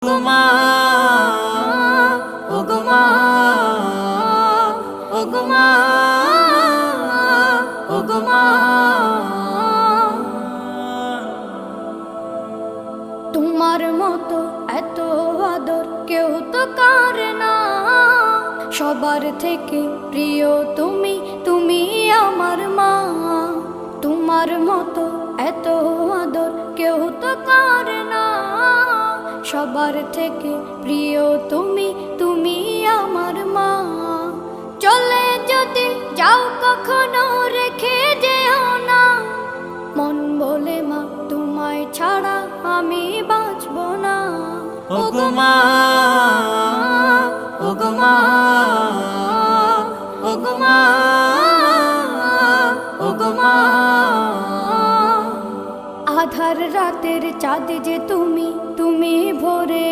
ওগো মা, ওগো মা, ওগো মা। তোমার মতো এত আদর কেউ তো করে না, সবার থেকে প্রিয় তুমি, তুমি আমার মা। তোমার মতো এত আদর কেউ তো করে না, সবার থেকে প্রিয় তুমি, তুমি আমার মা। চলে যদি যাও কখনো রেখে যেও না, মন বলে মা তোমায় ছাড়া আমি বাঁচব না। ওগো মা, ওগো মা, ওগো মা, ওগো মা। আধার রাতের চাঁদ যে তুমি, তুমি ভোরে